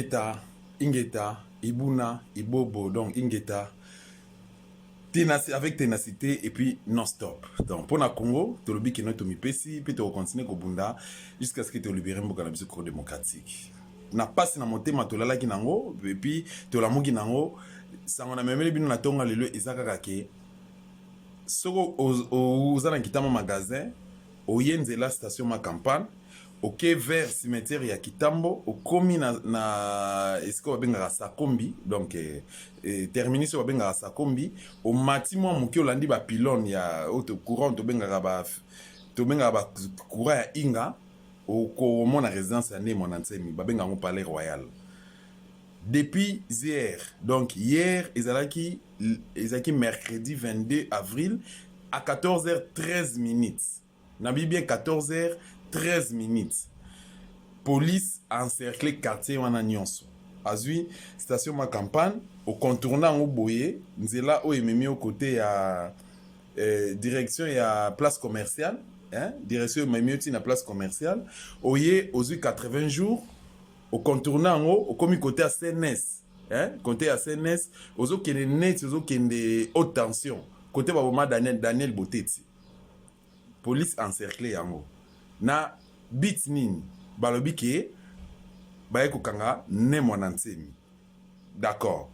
Ingeta, Ingeta, Ibuna, Ibobo, donc Ingeta, avec ténacité et puis non-stop. Donc, pour le Congo, tu as dit que tu as puis tu vas continuer au Bunda jusqu'à ce que tu libères le Canada démocratique. Na passe na monté matolala ki nango et puis to la mugi nango ça on a même les bino na tonga lelo ezaka kake soko ozana kitama magasin oyenzela station ma campagne ok vers cimetière ya Kitambo okomi na esiko babengaka Sakombi donc terminus babengaka Sakombi au mati mwa moki olandi ba pylone ya auto courant tobengaka ba courant ya Inga au mona résidence ya Nemo Nansemi babengaka palais royal depuis hier donc hier ezalaki mercredi 22 avril à 14h13 minutes na bien 14h13 minutes. Police a encerclé quartier wana nyonso. Azui station ma campagne au contournant au boye, nzela o ememi au côté ya direction ya place commerciale, hein, direction ememi na place commerciale, oye ozui 80 jours au contournant au komi côté à CNS, hein, côté à CNS, ozo kende net ozo kende haute tension, côté baboma Daniel Boteti. Police encerclé yango. Na bit nini balobi ke baye kokanga Nemo Nansemi. D'accord.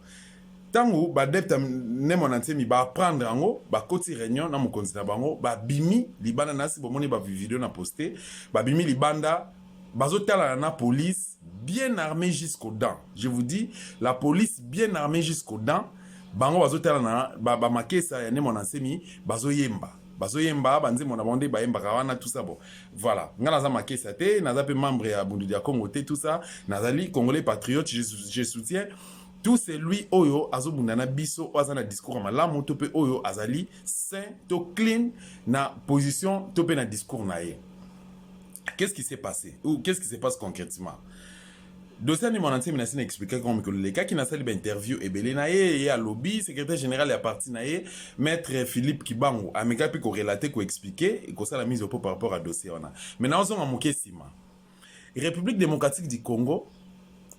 Tango ba depta Nemo Nansemi ba prendre yango ba koti réunion na mokonzi na bango ba bimi libanda nasi bomoni ba vidéo na posté ba bimi libanda bazotala na police bien armée jusqu'aux dents. Je vous dis la police bien armée jusqu'aux dents bango bazotala na ba makesa ya Nemo Nansemi bazoyemba. Bazoyemba banzi mona bonde bayemba kawana tout ça bon voilà ngana za makesa te naza pe membre ya Bundu dia Congo te tout ça nazali congolais patriote je soutiens tout c'est lui oyo azobunda na biso azana discours malamu to pe oyo azali saint to clean na position to pe na discours na ye. Qu'est-ce qui s'est passé ou qu'est-ce qui se passe concrètement? Dossier Nemo Nansemi n'a expliqué comment que les cas qui n'a sali interview et belé naé et à lobby secrétaire général à parti naé maître Philippe Kibango a méga pi ko relater ko expliquer et ko ça la mise au point par rapport à dossier on a maintenant on a moqué sima République démocratique du Congo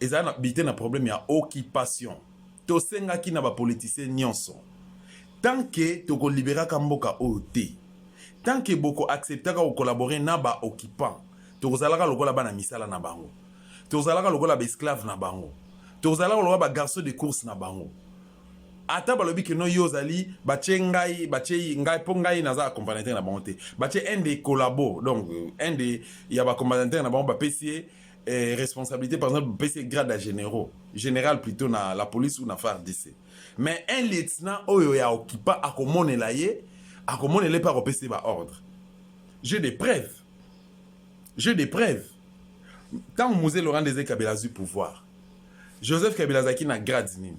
et ça habité na problème ya occupation to senga ki na ba politicien nyonso tant que to ko libéra kamboka OT tant que boko accepter ka collaborer na ba occupant to ko zalaka lokola bana misala na bango tozalaka lokola ba esclave na bango tozalaka lokola ba garçon de course na bango ata balobi ke no yozali bache ngai po ngai naza accompagnateur na bango te bache un des collabo donc un des ya ba accompagnateur na bango ba PC responsabilité par exemple PC grade à général plutôt na la police ou na FARDC mais un lieutenant oyo ya occupant akomonela ye akomonela par PC ba ordre j'ai des preuves tant Mosé Laurent Désiré Kabila a eu pouvoir, Joseph Kabila Zaki na grade nini,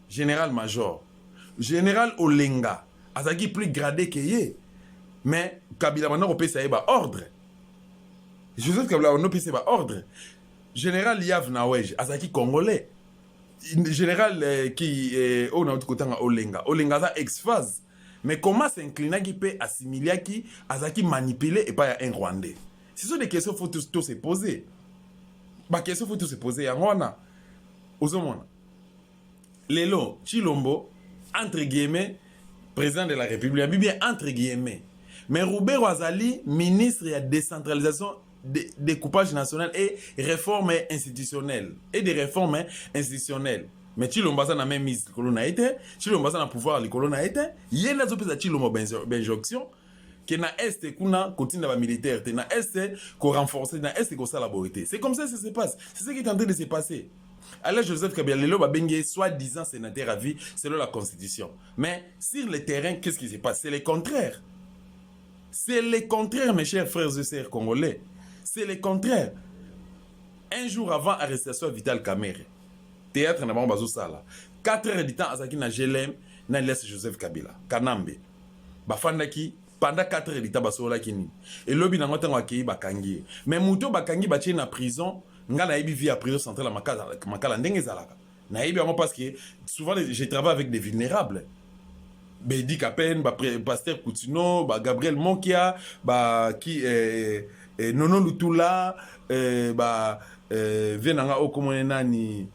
général major, général Olenga, Azaki plus gradé que ye, mais Kabila maintenant opé ça ba ordre. Joseph Kabila on opé ça ba ordre. Général Yav Nawej, Azaki congolais, général qui on a autre côté Olenga za ex-phase, mais comment s'incliner qui peut assimiler qui Azaki manipulé et pas un Rwandais. Ce sont des questions qu'il faut tous se poser. Bah question faut tout se poser ya ngona ozomona lelo Chilombo entre guillemets président de la République bien entre guillemets mais Roubert Wazali ministre de décentralisation découpage national et réforme institutionnelle et des réformes institutionnelles mais Chilombo ça na même mise colonna été Chilombo ça na pouvoir le colonna été yena zopeza Chilombo benjonction que na est kuna continue ba militaire na est ko renforcer na est ko ça la beauté c'est comme ça que ça se passe c'est ce qui est en train de se passer alors Joseph Kabila lelo ba bengue soi-disant sénateur à vie selon la constitution mais sur le terrain qu'est-ce qui se passe c'est le contraire mes chers frères et sœurs congolais c'est le contraire un jour avant arrestation Vital Kamerhe théâtre na bango bazo sala 4 heures du temps azaki na GLM na laisse Joseph Kabila Kanambe bafandaki pendant 4 heures d'État basola kini et lobby na ngotango akei bakangi mais muto bakangi batie na prison nga na yebi vie à prison centrale makala ndenge zalaka na yebi yango parce que souvent je travaille avec des vulnérables Bedi Kapen pasteur Coutinho Gabriel Monkia qui Nono Lutula venanga okomone nani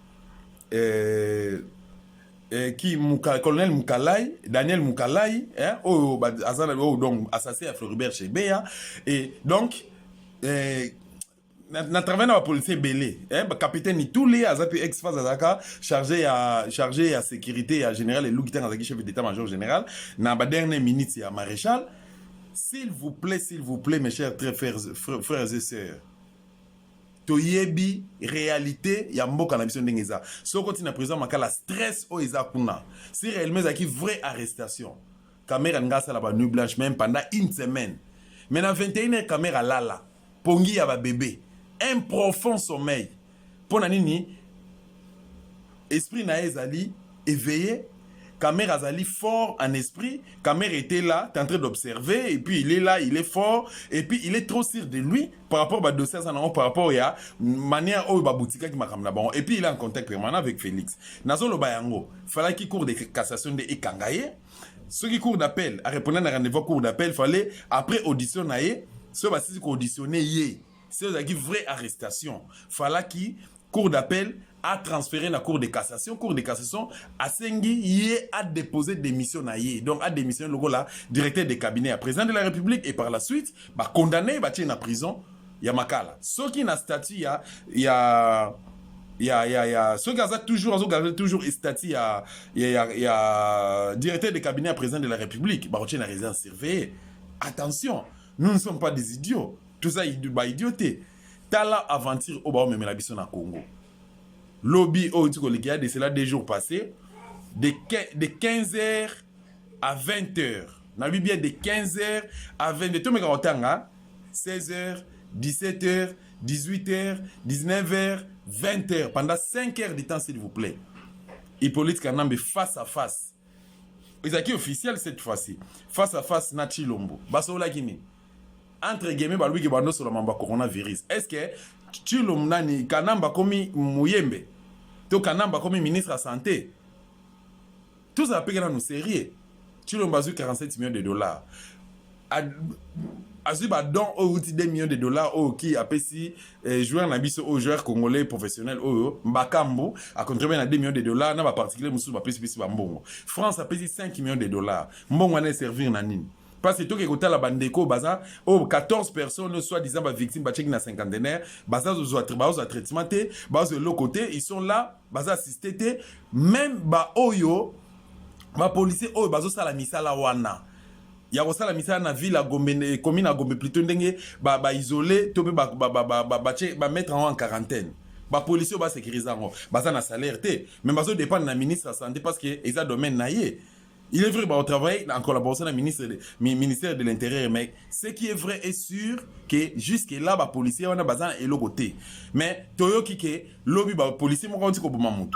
qui colonel Moukalai, Daniel Moukalai, hein, donc assassin à Floribert Chebeya, et donc na travail na policier belé, hein, capitaine Itoulé azapi ex-phase azaka chargé à sécurité à général et Loukitan azaki chef d'état-major général na ba dernière minute à maréchal. S'il vous plaît, mes chers frères et sœurs, toyebi réalité ya mboka na biso ndenge eza soko tina président makala stress o eza kuna si réellement ezaki vraie arrestation caméra ngasa la ba nuit blanche même pendant une semaine mais na 21h caméra lala pongi ya ba bébé un profond sommeil pona nini esprit na ezali éveillé. Caméra Azali fort en esprit, Caméra était là, t'es en train d'observer, et puis il est là, il est fort, et puis il est trop sûr de lui par rapport à dossier, par rapport à manière où boutique qui m'a ramené bon, et puis il est en contact permanent avec Félix. Nazo lo bayango, fallait qu'il court de cassation de Ekangaye, ceux qui courent d'appel, à répondre à un rendez-vous cours d'appel, fallait après audition naïe, ceux qui auditionné yé, c'est une vraie arrestation, fallait qu'il cours d'appel a transféré la cour de cassation a sengi yé a déposé démission na yé donc a démissionné le là directeur des cabinets à président de la République et par la suite ba condamné ba tient en prison ya makala ce qui na statut ya ce gars toujours statut ya directeur des cabinets à président de la République ba tient la résidence surveillée. Attention, nous ne sommes pas des idiots, tout ça ba idioté tala aventure au ba même la biso na Congo. Lobby au Tikolekia de cela des jours passés de 15h à 20h. On a vu bien de 15h à 20h. Tout le monde 16h, 17h, 18h, 19h, 20h. Pendant 5 heures de temps, s'il vous plaît. Hippolyte Kanambe face à face. Ils ont officiel cette fois-ci. Face à face, Nachi Lombo. Basola Guinée. Entre guillemets, bah lui qui va nous sur le mamba coronavirus. Est-ce que Chilom nani Kanamba komi Mouyembe? To Kanamba comme ministre de la Santé. Tout ça paye nous sérieux. Tu l'as basé 47 millions de dollars. Azuba don au 2 millions de dollars au qui a payé joueur nabiso aux joueurs congolais professionnels au Mbakambo a contribué à 2 millions de dollars na ba particulier musu ba payé Mbongo. France a payé 5 millions de dollars. Mbongo na servir na nini? Parce que tout que kota la bandeko baza oh 14 personnes soit disant ba victime ba check na cinquantenaire baza zo traitement té baza de l'autre côté ils sont là baza assisté té même ba oyo ba policier oyo bazo sala misala wana ya ko sala misala na ville à Gombe commune à Gombe plutôt ndenge ba isolé to ba mettre en quarantaine ba policier ba sécuriser ngo baza na salaire té mais bazo dépendre na ministre de la santé parce que ils a domaine naïe. Il est vrai qu'on travaille en collaboration avec le ministère de l'Intérieur, mais ce qui est vrai est sûr que jusque-là, les policiers ont besoin de l'autre côté. Mais Toyo Kike, lobby les policiers m'ont dit qu'on peut m'amutu.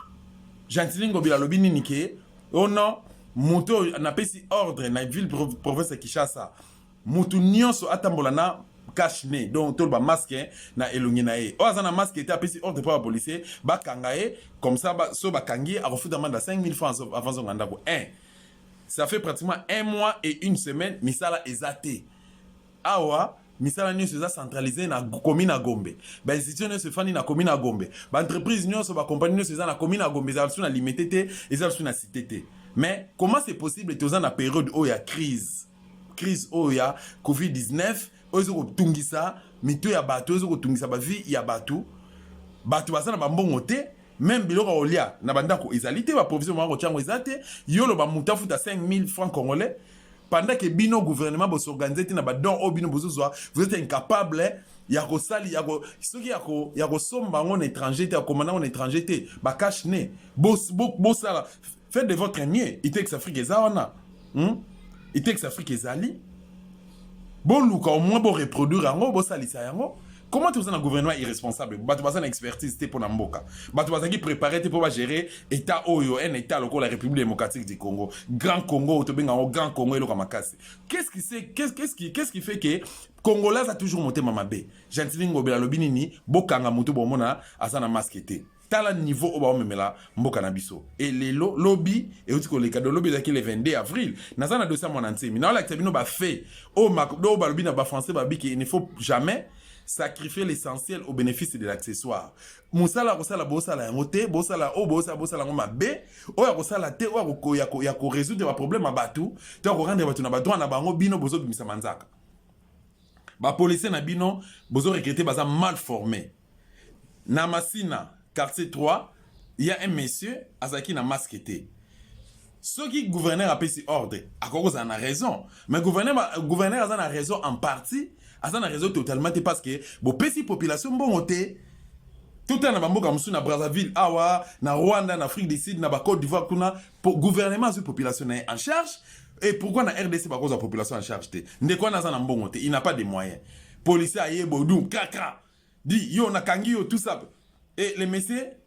Gentilin Gobi la lobby niniké, oh non, moto n'a pas si ordre dans la ville province de Kinshasa. Moto nyonso atambolana cache-nez, donc tout le masque na elongi na e. Ozana masque était appelé ordre par les policiers, ba kangae comme ça ba so ba kangi a refusé d'amende de 5 000 francs avant son mandat. Ça fait pratiquement 1 mois et 1 semaine, Misala ezate. Awa, Misala n'y est centralisé na commune à Gombe. Ba institution ne se fait na commune à Gombe. Ba entreprise n'y est ba compagnie ne se fait na commune à Gombe. Ça na limité, ils ont na cité. Mais comment c'est possible que dans la période où il y a crise où il y a Covid-19, où ils ont tungisa, mito ya bateau, ils ont tungisa ba vie ya bateau. Bateau basa na bambongote. Même biloko olia na bandako ezalité ba provision mwa chango ezate yolo ba mutafu ta 5 000 francs congolais pendant que bino gouvernement bo s'organiser na ba don o bino bozozwa vous êtes incapable ya ko sali ya ko soki ya ko somba en étranger te commandant en étranger te ba cash ne bo sala faites de votre mieux Itex Afrique ezana Itex Afrique ezali bon luka au moins bo reproduire ngo bo salisa yango. Comment tu as un gouvernement irresponsable? Tu as une expertise pour Namboka. Tu as qui préparer pour gérer l'État Oyo, un État local, la République démocratique du Congo. Grand Congo, Grand Congo et le Kamakasi. Qu'est-ce qui fait que Congolais a toujours monté Mamabé? Gentilingo Bela Lobinini, Bokanga Moutou Bomona, Asana Maskete. Tala niveau au bas memela mboka na biso et les lobby et aussi que les cadeaux lobby qui le 22 avril nazana dossier mon entier mais na la tabino ba fait au do ba lobby na ba français ba bi qu'il ne faut jamais sacrifier l'essentiel au bénéfice de l'accessoire. Moussala kosala bosala yango te, bosala bosala yango mabe, oya kosala te, oya ko résoudre ba problème à batu, to ko rendre batu na ba droit na bango bino bozo bimisa manzaka. Ba policier na bino bozo recruter baza mal formé. Na Masina, quartier 3, il y a un monsieur azaki na masque te. Ceux qui gouverneur a pris ordre, à cause en a raison. Mais gouverneur a raison en partie, a raison totalement parce que bon petit population bon côté tout en abambo comme na Brazzaville, awa, na Rwanda, na Afrique du Sud, na Côte d'Ivoire, kuna pour gouvernement sur population en charge. Et pourquoi na RDC pas cause la population en charge te? Ndeko na za bon côté, il n'a pas de moyens. Policier aye bodou kaka. Dit yo na kangi yo tout ça. Et le monsieur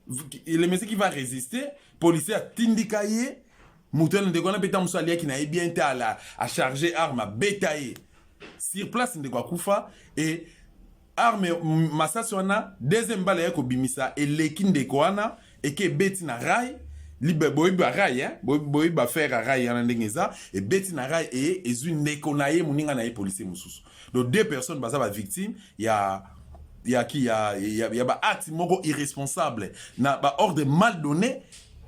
qui va résister, policier a tindikaye. Mouton ndeko na peta musalia qui n'a bien été à charger arme à bétailler. Sur place ndeko kufa et arme masasona deuxième balle ya ko bimisa et lekin ndeko wana et que beti na rai libe boiba rai hein boiba faire rai na ndengeza et beti na rai et ezu ndeko na ye muninga na ye policier mususu. Donc deux personnes baza ba victime il y a ba acte moko irresponsable na ba ordre mal donné.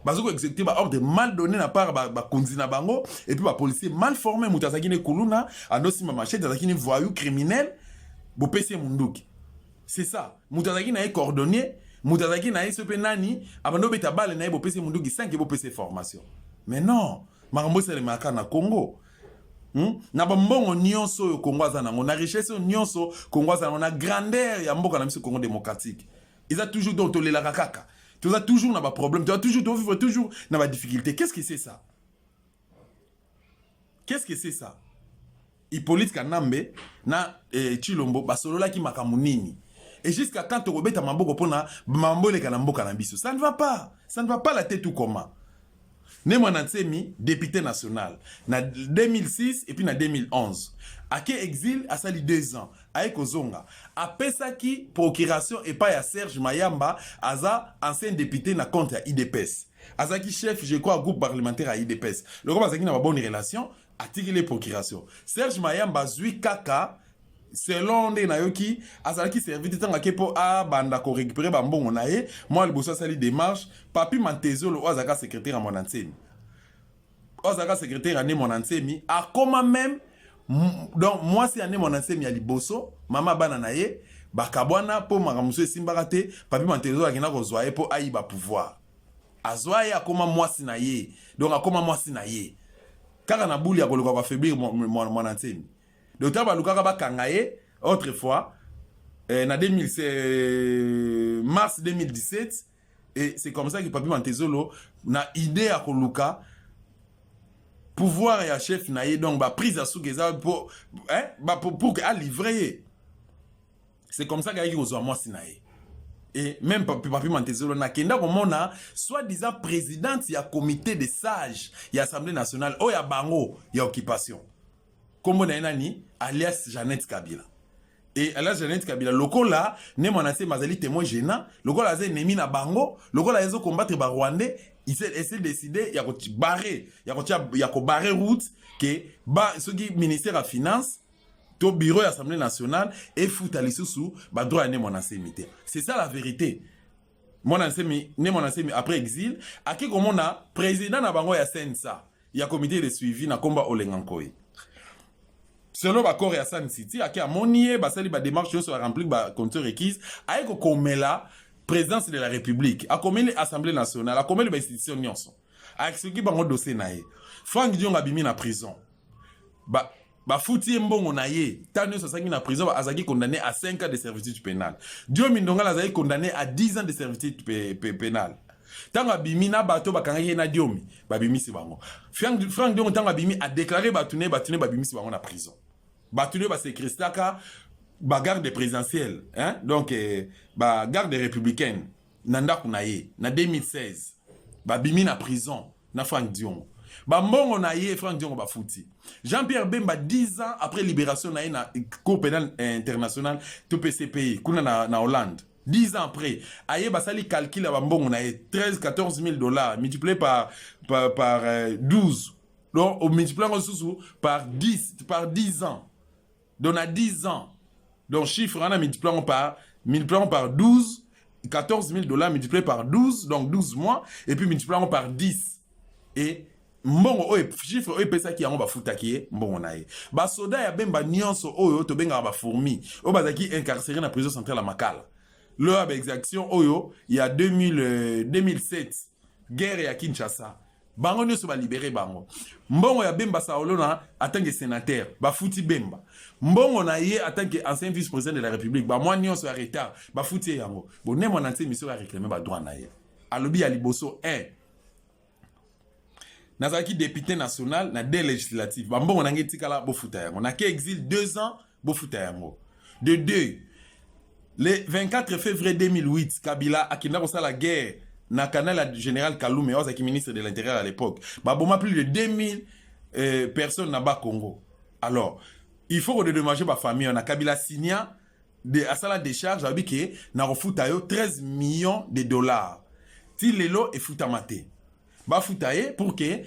Bazoko exécuté ba ordre mal donné na part ba konzina bango et puis ba policier mal formé mutazaki ne kuluna anosi ma machette azaki ne voyou criminel bo pese munduki. C'est ça. Mutazaki na e coordonné, mutazaki na e sepe nani abando beta bale na e bo pese munduki 5 bo pese formation. Mais non, makambo c'est le maka na Congo. Na bambongo nyonso yo Congo azana na richesse nyonso Congo azana na grandeur ya mboka na biso Congo démocratique. Ils a toujours donc tolela kaka. Tu as toujours des problèmes, tu as toujours vivre toujours dans des difficultés. Qu'est-ce que c'est ça? Qu'est-ce que c'est ça? Hippolyte Kanambe na Chilombo basolola ki makamunini. Et jusqu'à quand tu rebeta mamboko pona mambole kanambo kanabiso. Ça ne va pas. Ça ne va pas la tête tout comment. Nemo Nansemi, député national. Na 2006 et puis na 2011. Ake exil a sali 2 ans. Aye Kozonga. A Pesaki, procuration et pas à Serge Mayamba, Aza, ancien député na compte à IDPS. Azaki chef, je crois, groupe parlementaire à IDPS. Le groupe Azaki n'a pas bonne relation, a tiré les procurations. Serge Mayamba, Zui Kaka, selon des nayoki, Azaki servi de temps à Kepo a banda ko récupérer bambon on aye. Moi, le bossa sali démarche. Papi Mantezo, le Ozaka secrétaire à mon ansemi. Ozaka secrétaire à mon ansemi. A comment même. Donc moi si ane mon ansemi à liboso mama bana naye bakabwana po makamuso simbarate papi Mantezo akina kozwaye po ayiba pouvoir azwaye akoma mwasi na ye donc akoma mwasi na ye kaka na buli akoluka kwa faiblir mon ansemi donc taba lukaka bakanga ye autrefois na 2000 mars 2017 et c'est comme ça que papi Mantezo na idée akoluka pouvoir et chef naïe donc ba prise à sougeza pour pour à livrer. C'est comme ça qu'il y a aux moi sinaïe. Et même papi Mantezo na kenda komona soi-disant présidente il y a comité de sages, il y a assemblée nationale, oh ya bango, il y a occupation. Comme na nani alias Jeannette Kabila. Et alias Jeannette Kabila lokola ne monacé mazali témoin gênant, lokola zé nemi na bango, lokola ezo combattre ba Rwandais. Il s'est décidé, il y a barré route que ce qui ministère à finance, au bureau de l'Assemblée nationale et fout à l'issou, bah droit à mon ansémité. C'est ça la vérité. Mon ansémité après exil, à qui comme on a président na bango ya sensa, il y a comité de suivi na combat Olengankoy. Selon l'accord ya San City, à qui a monier, bah ça li ba démarche sur la remplir ba compteur requise, à qui comme là présidence de la République, à combien l'Assemblée nationale, à combien les institutions n'y sont, à ce qui va en dossier naïe. Franck Dion a bimi na prison. Bah fouti mbongo naïe. Tanyo Sasaki na prison, Azaki condamné à 5 ans de servitude pénale. Dion Mindonga Azaki condamné à 10 ans de servitude pénale. Tango bimi na bato bakangaki na Diomi, babimi si bango. Franck Dion tango bimi a déclaré batune babimi si bango na prison. Batune ba c'est Christaka. Garde présidentielle, hein? Donc, garde républicaine, Nanda Kounaye, na 2016, bimi na prison, na Franck Dion. Mbongo naye, Franck Dion ba fouti. Jean-Pierre Bemba, 10 ans après libération naye na Cour pénale internationale, tout PCPI, kuna na Hollande. 10 ans après, aye basali calcul à mbongo naye, 13-14 000 $, multiplié par 12. Donc, multiplié par 10 ans. Donc, à 10 ans, Donc, chiffre, on a multiplié par 12, 14 000 $ multiplié par 12, donc 12 mois, et puis multiplié par 10. Et, mbongo, chiffre, pesa qui a ba futaki, mbongo na ye. Ba soda ya bemba nyonso, to benga ba fourmi, bazaki incarcéré dans la prison centrale à Makala. Leur avec exaction, il y a 2007, guerre à Kinshasa. Bango nyonso ba libéré bango. Mbongo ya Bemba Saolona en tant que sénateur, ba futi Bemba. Mbongo na ye en tant que ancien vice-président de la République, ba moi nyonso arrêté, ba futi yango. Bon ne mon ancien mission a réclamé ba droit na ye. Alobi ali boso 1. Nazaki député national na des législatives. Ba mbongo na ngeti kala bo futa yango. Na ke exil 2 ans bo futa yango. De 2. Le 24 février 2008, Kabila a kina la guerre na canal général Kaloume, qui ministre de l'Intérieur à l'époque. Bah, bon, plus de 2000 personnes na Congo. Alors, il faut redédommager ma famille. On a Kabila signa à la décharge, avec qui na refutayo 13 millions de $. Ti lelo et futamate. Bah, futaye pour que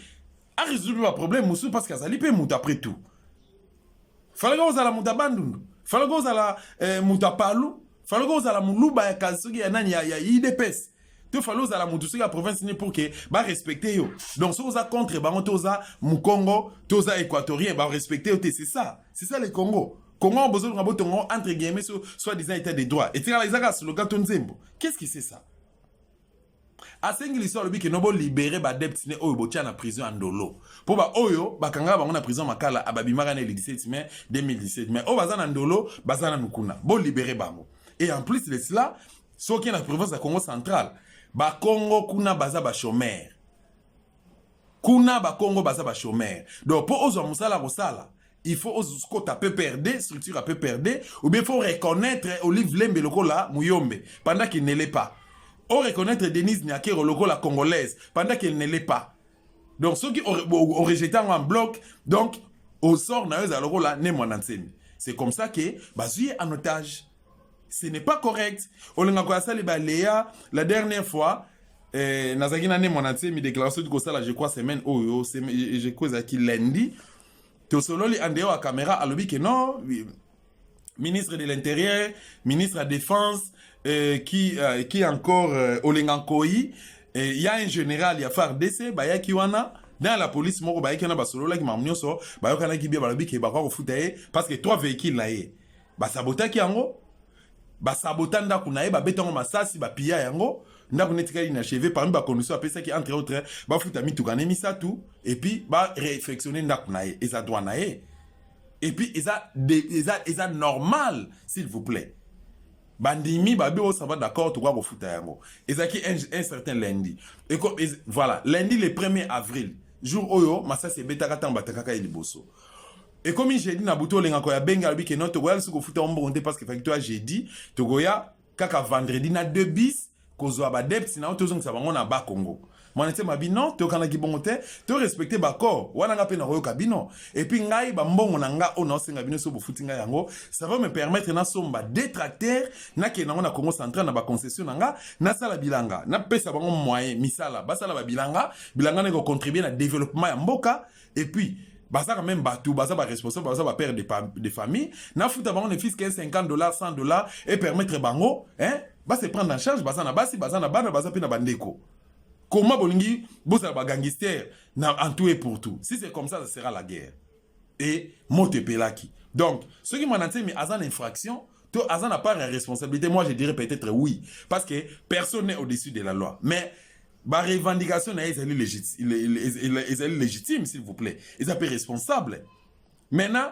a résoudre le problème, moussou, parce que ça lipe mouta après tout. Fallait que vous allez mouta bandundu. Fallait que vous allez mouta palou. Fallait que vous allez moulouba ya kazugi ya nani ya IDPS. Il faut que la mutusi la province pour que ba respecter yo. Donc si vous êtes contre ba toza mu Congo, toza équatorien ba respecter yo, c'est ça. C'est ça le Congo. Congo a besoin de rabotongo entre guillemets soit disant état des droits. Et tu as les sur le gâteau Nzembo. Qu'est-ce que c'est ça? A sengi l'histoire le bi que nobo libérer ba debtine oyo botia na prison andolo. Pour ba oyo ba kanga ba na prison makala ababimara na le 17 mai 2017. Mais o bazana ndolo bazana nukuna. Bo libérer bango. Et en plus de cela, ceux qui sont dans la province de Congo central, ba Congo kuna baza ba chômeur. Kuna ba Congo baza ba chômeur. Donc pour ozo musala rosala, il faut ozo kota peu perdre, structure peu perdre, ou bien il faut reconnaître Olive Lembe lokola Muyombe pendant qu'il ne l'est pas. Ou reconnaître Denise Nyakero lokola congolaise pendant qu'elle ne l'est pas. Donc ceux qui ont rejeté en bloc, donc au sort na yoza lokola ne mwanantsemi. C'est comme ça que bazuye en otage. Ce n'est pas correct. La dernière fois, Nazaki Nane Monate mi déclaration du Kosala, je crois, semaine, je crois qui lundi, Tosololi Andeo à caméra, a lobby que non, ministre de l'Intérieur, ministre de la Défense, qui encore Olengankoi, il y a un général, il y a FARDC, Baya Kiwana, dans la police, moko Baya Kiwana Basolola qui m'a amené sur, Baya Kana qui bien balobi qui bakwa refutaye, parce que 3 véhicules là, Basabota qui ango, basabota ndaku na ye babetango masasi bapia yango ndaku netikali inachevé parmi bacondition apesa ki entre autres bafuta mituka ne misatu et puis ba réflexionner ndaku na ye eza droit na ye et puis eza normal s'il vous plaît bandimi babi o ça va d'accord to kwa futa yango ezaki un certain lundi et voilà lundi le 1er avril jour oyo masasi betaka tamba takaka eliboso. Et comme j'ai dit, Nabuto Lengakoya Benga Albi que notre Royal Suko Futa Ombonde parce que toi j'ai dit, Togoya, kaka vendredi na 2 bis, Kozo Abadep, sinon tous ça va on a bas Congo. Moi n'était ma bino, to kana ki bongote, to respecter bakor, wana nga pe na royo kabino. Et puis ngai ba mbongo na nga ona senga bino so bo futinga yango, ça va me permettre na somba détracteur na ke na na Congo central na ba concession nga, na sala bilanga, na pesa bango moyen misala, ba sala ba bilanga na ko contribuer na développement ya mboka et puis Baza quand même batou, baza ba responsable, baza ba père de famille. Na fouta bango ne fils $50, $100 et permettre bango, hein, ba se prendre en charge, baza na basi, baza na bana, baza pina bandeko. Comment bolingi, bosa ba gangster, na en tout et pour tout. Si c'est comme ça, ça sera la guerre. Et mote pelaki. Donc, ceux qui m'ont dit, mais azan infraction, to azan n'a pas la responsabilité. Moi, je dirais peut-être oui. Parce que personne n'est au-dessus de la loi. Mais, la revendication est légitime, s'il vous plaît. Ils sont responsables. Maintenant,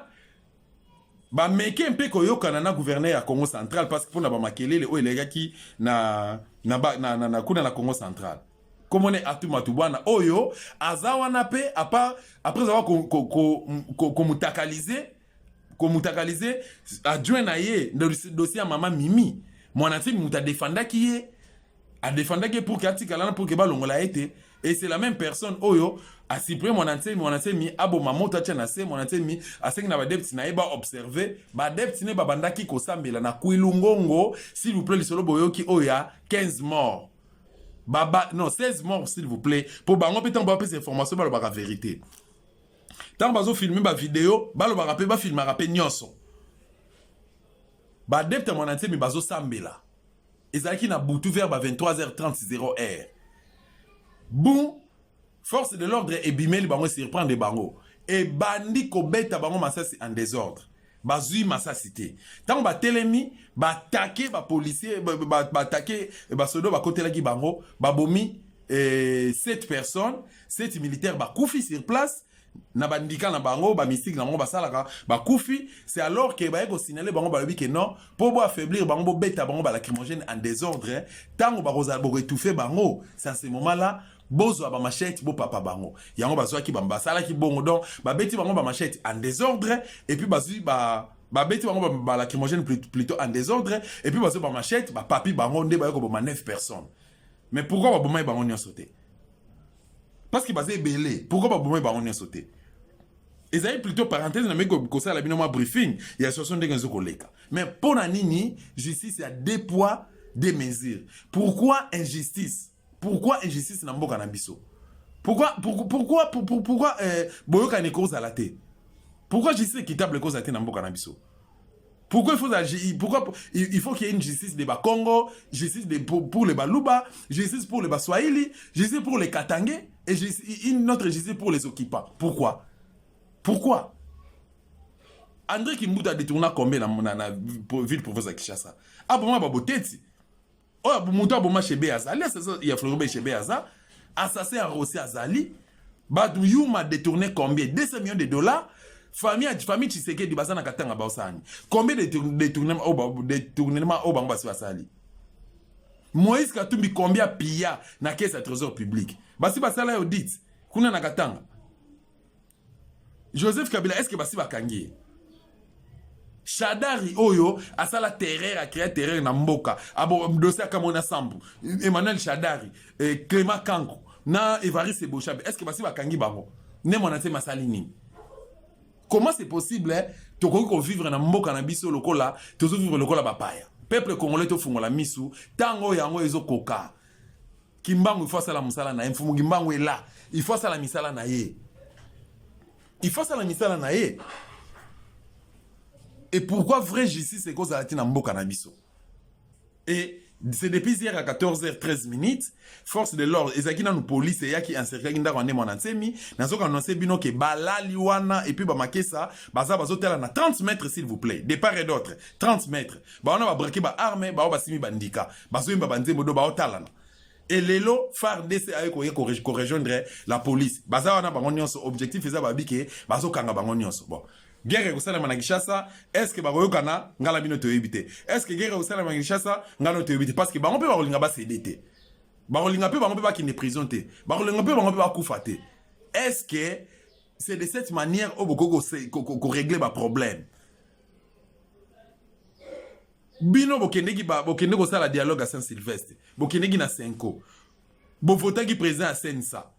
ba meke un peu koyo kanana gouverneur à Congo central parce que pour na ba makelele o les gars qui na kuna na Congo central. Comme on est à tout matubana oyo azawana pe après avoir komutakaliser adjoint na ye dossier à maman Mimi. Mon anti muta défenda qui est a défendre que pour qu'atikala pour que balongola été et c'est la même personne oyo a supprimé mon mi abo mamota tchana se mon mi a sengi na ba debti na eba observer ba debti ne babandaki ko sambela na kuilungongo s'il vous plaît le solo boyoki oya 15 morts baba non 16 morts s'il vous plaît pour bango petan ba pese information ba la vérité tant bazo filmer ba vidéo ba lo ba rappeler ba filmer rappeler nyonso ba adepte mon entier mi bazo sambela ezalaki na butu vers ba 23h30 0h bon force de l'ordre ebimeli bango surprendre bango et bandi kobeta bango masasi en désordre bazui masasi te tango batelemi batake ba policier batake basodo bakotelaki bango babomi 7 personnes 7 militaires bakufi sur place na bandika na bango ba mystique na bango basalaka bakufi c'est alors que ba ko signaler bango balobi que non pour bo affaiblir bango bo beta bango ba lacrymogène en désordre tango ba rosa bo étouffer bango c'est à ce moment là bozo ba machette bo papa bango yango bazwa ki bamba sala ki bongo donc ba beti bango ba machette en désordre et puis bazui ba beti bango ba lacrymogène plutôt en désordre et puis bazwa ba machette ba papi bango nde ba ko ba 9 personnes mais pourquoi ba boma bango nyo sauté parce que basé belé pourquoi ba boma bango nyo sauté ezali plutôt parenthèse na meko ko sala bino ma briefing ya situation de ngezo koleka mais pour na nini justice a deux poids deux mesures pourquoi injustice na mboka na biso pourquoi boyoka ne cause à la té pourquoi justice équitable cause à té na mboka na biso pourquoi il faut qu'il y ait une justice de Congo, justice pour les Baluba, justice pour les Baswahili, justice pour les Katangais et une autre justice pour les occupants. Pourquoi André Kimbuta a détourné combien dans la ville province de Kinshasa? Ah bon, bah boteti. Oh, Mouta Boma chez Béaza. Allez, il y a Floribé chez Béaza. Assassin a Rossi Azali. Badou Youm a détourné combien? 200 millions de dollars. Famille Tshisekedi Bazana Katanga Baosani. Combien de détournements au Bangba Sali? Moïse Katumbi combien pilla na caisse à trésor public? Basi Basala audit. Kuna na Katanga. Joseph Kabila est-ce que Basi Bakangi? Shadari Oyo asala terreur a créé terreur na mboka. Abo dossier Kamona Sambu. Emmanuel Shadari, Clément Kanko, na Evariste Bochabe. Est-ce que Basi Bakangi bango? Ne monate masalini. Comment c'est possible to vivre na mboka na biso lokola to vivre lokola bapaya peuple congolais to fungola misu tango yango ezo koka kimbangu il faut sala musala na mfumu kimbangu est là il faut sala misala na ye et pourquoi vraie justice c'est cause à la mboka na biso et c'est depuis hier à 14h13 force de l'ordre ezaki na police ya ki encercler ndako ane mona nsemi nazoka annoncer bino ke balali wana et puis ba makesa baza bazotela na 30 mètres s'il vous plaît de part et d'autre 30 mètres ba ona ba braquer ba arme ba simi bandika bazoyimba banzembo do ba otalana et lelo FARDC ayo ko rejoindre la police baza wana bango nyonso objectif eza ba bike bazokanga bango nyonso bon guerre au na Kinshasa est-ce que baroyokana ngala bino to éviter est-ce que guerre au na Kinshasa ngalo to éviter parce que bango pe barolinga ba cédé barolinga pe bango pe ba kine prison te barolinga pe bango pe ba kufa te est-ce que c'est de cette manière au boko ko régler ba problème bino bokendeki bokende ko sala dialogue à Saint-Sylvestre bokendeki na Senko bo votaki président à Sensa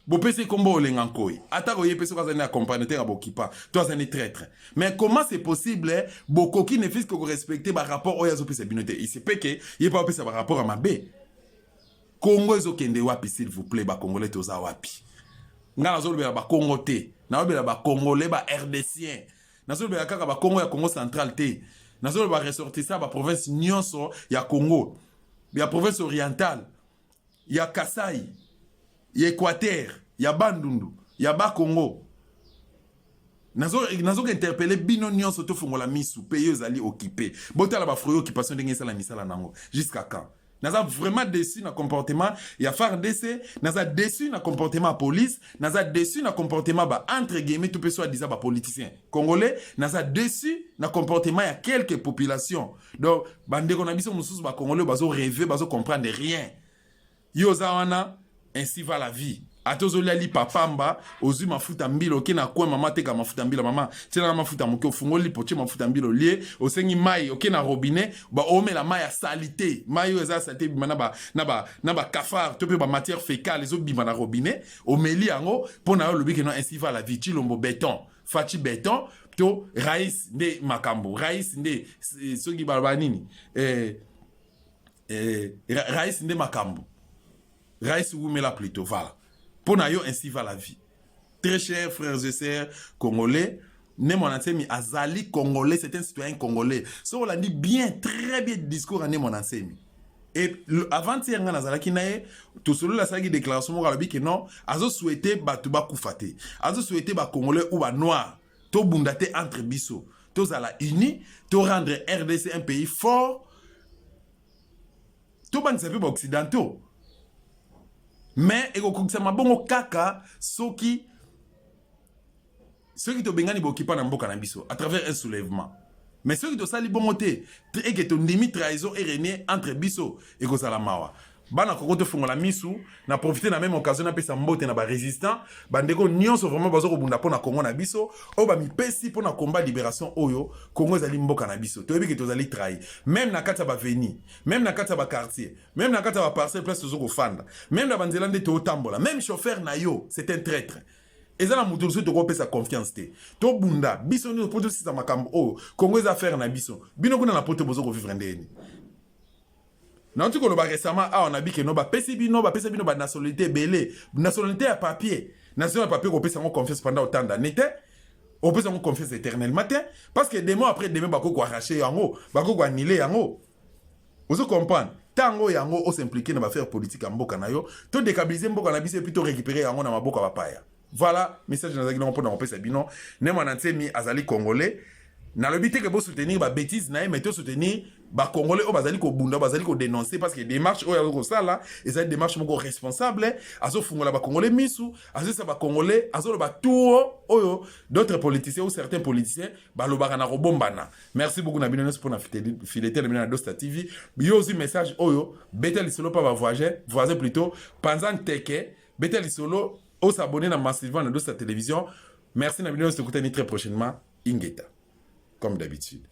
bo pese kombo olengankoi atako ye pese kwazani accompagner à bokipa toi un traître mais comment c'est possible bokoki ne fiske ko respecter ba rapport oyazo pese binote il se peut que ye pas pese ba rapport à mabe Congo ezo kende wapi s'il vous plaît ba congolais toza wapi ngala zo lobela ba Congo te na lobela ba congolais ba RDCien na zo lobela kaka ba Congo ya Congo central te na zo lobela ressortissant ba province nyonso ya Congo ya province orientale ya Kasai ya Équateur, ya Bandundu, ya Bakongo. Nazo interpeller bino nyonso to fungola misu pays ezali occupé. Botala ba fruit occupation ndenge sala misala nango jusqu'à quand? Naza vraiment déçu na comportement ya FARDC, naza déçu na comportement police, naza déçu na comportement ba entre guillemets tout peut soit disant ba politicien congolais, naza déçu na comportement ya quelques populations. Donc bande ko na biso mususu ba congolais bazo rêver, bazo comprendre rien. Yo zawana ainsi va la vie. Atozoli ali papamba, ozu mafuta mbilo okena kwa mama teka mafuta mbilo mama, tena mafuta moke ofungoli poche mafuta mbilo lie, osengi mai okena robinet, ba omela mai ya salité. Mai yo eza salité bimana na ba cafard, to pe ba matière fécale ezo bimana robinet, omeli yango pona yo lobi ke non ainsi va la vie, chilombo béton, fachi béton, to raïs nde makambo, raïs nde soki balbanini. Raïs nde makambo. Raïs Oumela plutôt, voilà. Pour nous, ainsi va la vie. Très chers frères et sœurs congolais, Nemonansemi azali congolais, c'est un citoyen congolais. So on a dit bien, très bien discours à Nemonansemi. Et avant-hier, on a dit tout celui la sagi déclaration que non, azo souhaité batuba koufate. Azo souhaité ba congolais ou ba noir. To bundate entre biso. To zala uni, to rendre RDC un pays fort. To ban sepe ba occidentaux. Mais eko kokisama bongo kaka soki ceux qui te bengani bokipa na mboka na biso à travers un soulèvement. Mais ceux qui te sali bongote et que ton demi trahison est régné entre biso et ko sala mawa. Bana koko te fungola misu na profiter na même occasion na pesa mbote na ba résistant bandeko nyonso vraiment bazo ko bunda pona Congo na biso o ba mi pesi pona combat libération oyo Congo ezali mboka na biso. To yebi que to zali trahi. Même na kata ba veni, même na kata ba quartier, même na kata ba parcelle place to ko fanda, même na banzela ndé to tambola, même chauffeur na yo, c'est un traître. Et ça, la moutoursou te repère sa confiance. To bunda, biso ni poto si sa makambo oh, Congo les affaires na biso. Bino kuna na poto bozo ko vivre ndeni. Na tu ko lo ba récemment on a dit que no ba pesi bino ba nationalité belé, nationalité à papier. Nationalité à papier ko pesa ngo confiance pendant autant d'années. On peut avoir confiance éternelle matin parce que des mois après demain bako ko arracher yango, bako ko annuler yango. Vous comprenez? Tango yango o s'impliquer dans affaire politique en mboka na yo, to déstabiliser mboka na biso et puis to récupérer yango na maboko ba paya. Voilà, message dans la pour dans pesa bino, Nemonansemi azali congolais. Na le but que vous soutenir ba bêtise na mais to soutenir ba congolais o bazali ko bunda bazali ko dénoncer parce que démarche o ya ko sala et ça démarche moko responsable azo fungola ba congolais misu azo sa ba congolais azo lo ba tout oyo d'autres politiciens ou certains politiciens ba lo ba na ko bombana. Merci beaucoup na bino pour na fidélité de na Dosta TV. Bio aussi message oyo betel solo pas ba voisin plutôt panzan teke betel solo o s'abonner massivement à Dosta Télévision. Merci na bino, on se écoute très prochainement. Ingeta, comme d'habitude.